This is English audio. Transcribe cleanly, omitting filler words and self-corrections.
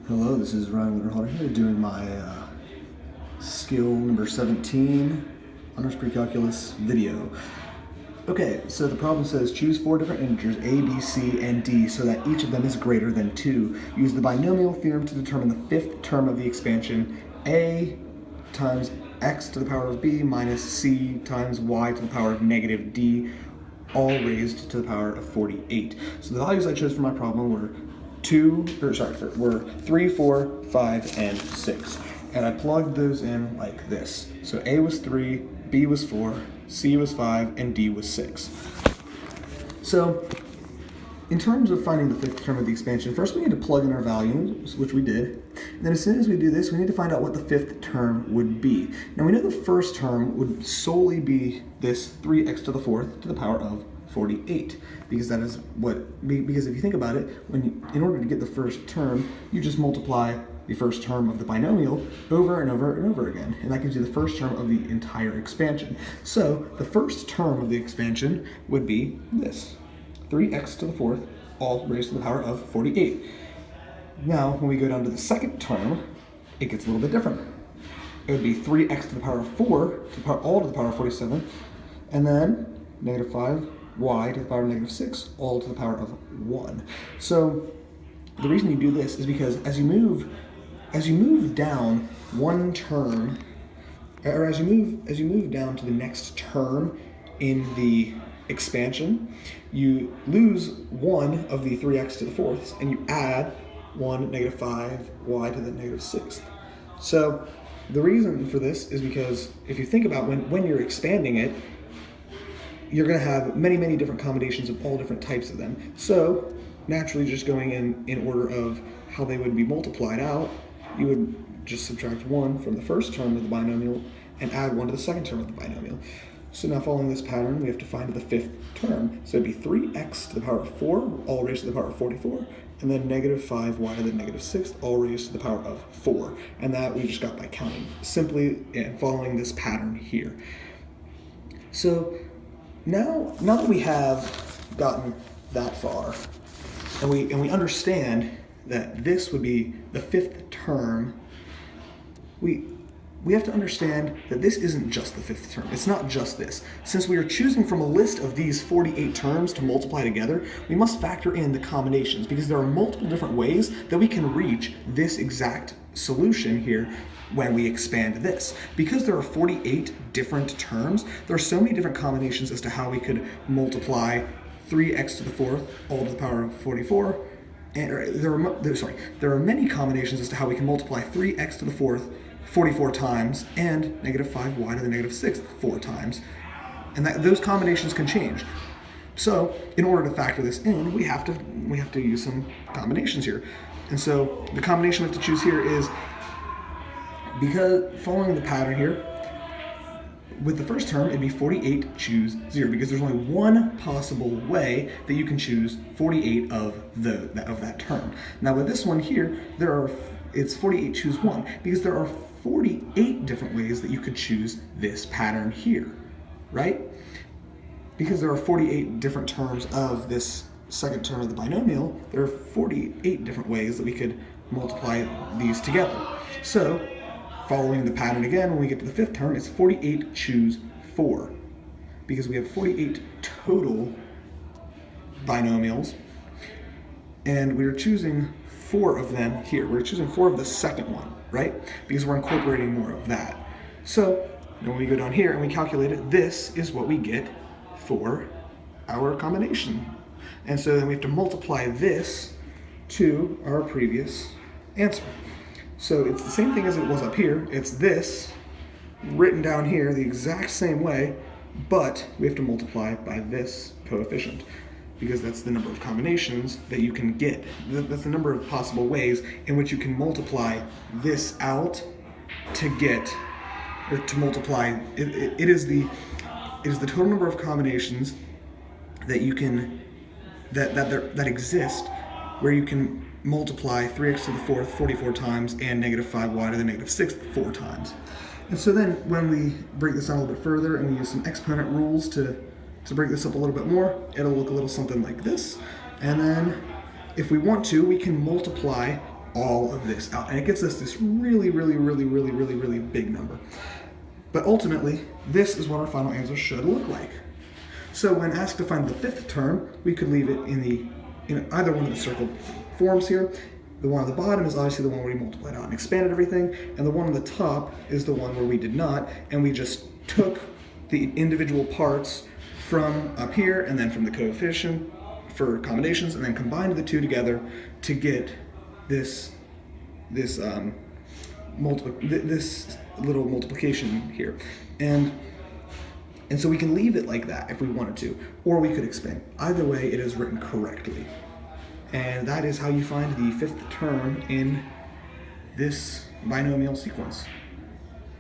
Hello, this is Ryan Winterhalter here doing my skill number 17 honors pre-calculus video. Okay, so the problem says choose 4 different integers a, b, c, and d so that each of them is greater than 2. Use the binomial theorem to determine the fifth term of the expansion a times x to the power of b minus c times y to the power of negative d, all raised to the power of 48. So the values I chose for my problem were 3, 4, 5, and 6. And I plugged those in like this. So A was 3, B was 4, C was 5, and D was 6. So in terms of finding the fifth term of the expansion, first we need to plug in our values, which we did. And then as soon as we do this, we need to find out what the fifth term would be. Now we know the first term would solely be this 3x to the fourth to the power of 48, because that is because if you think about it, in order to get the first term, you just multiply the first term of the binomial over and over and over again, and that gives you the first term of the entire expansion. So the first term of the expansion would be this, 3x to the fourth, all raised to the power of 48. Now, when we go down to the second term, it gets a little bit different. It would be 3x to the power of 4, all to the power of 47, and then negative 5, y to the power of negative 6, all to the power of 1. So the reason you do this is because as you move down one term, or as you move down to the next term in the expansion, you lose one of the 3x to the fourths, and you add 1, negative 5, y to the negative 6th. So the reason for this is because if you think about when you're expanding it, you're going to have many, many different combinations of all different types of them. So naturally, just going in order of how they would be multiplied out, you would just subtract 1 from the first term of the binomial and add 1 to the second term of the binomial. So now following this pattern, we have to find the fifth term. So it'd be 3x to the power of 4, all raised to the power of 44, and then negative 5y to the negative 6th, all raised to the power of 4. And that we just got by counting, simply and following this pattern here. So now that we have gotten that far, and we understand that this would be the fifth term, we have to understand that this isn't just the fifth term. It's not just this. Since we are choosing from a list of these 48 terms to multiply together, we must factor in the combinations, because there are multiple different ways that we can reach this exact solution here when we expand this. Because there are 48 different terms, there are so many different combinations as to how we could multiply 3x to the fourth, all to the power of 44. And there are many combinations as to how we can multiply 3x to the fourth 44 times and negative 5y to the negative 6th 4 times. And those combinations can change. So in order to factor this in, we have to use some combinations here. And so the combination we have to choose here is, because following the pattern here, with the first term, it'd be 48, choose 0, because there's only one possible way that you can choose 48 of that term. Now with this one here, it's 48, choose 1, because there are 48 different ways that you could choose this pattern here, right? Because there are 48 different terms of this second term of the binomial, there are 48 different ways that we could multiply these together. So following the pattern again, when we get to the fifth term, it's 48, choose 4, because we have 48 total binomials, and we're choosing 4 of them here. We're choosing 4 of the second one, right? Because we're incorporating more of that. So when we go down here and we calculate it, this is what we get for our combination. And so then we have to multiply this to our previous answer. So it's the same thing as it was up here. It's this written down here the exact same way, but we have to multiply by this coefficient, because that's the number of combinations that you can get. That's the number of possible ways in which you can multiply this out to get, or to multiply. It is the total number of combinations that you can that exist, where you can multiply 3x to the fourth 44 times and negative 5y to the negative 6th 4 times. And so then when we break this down a little bit further and we use some exponent rules to break this up a little bit more, it'll look a little something like this. And then if we want to, we can multiply all of this out. And it gets us this really, really, really, really, really, really big number. But ultimately, this is what our final answer should look like. So when asked to find the fifth term, we could leave it in either one of the circled forms here. The one on the bottom is obviously the one where we multiplied out and expanded everything, and the one on the top is the one where we did not, and we just took the individual parts from up here and then from the coefficient for combinations, and then combined the two together to get this little multiplication here. And so we can leave it like that if we wanted to, or we could expand. Either way, it is written correctly. And that is how you find the fifth term in this binomial sequence.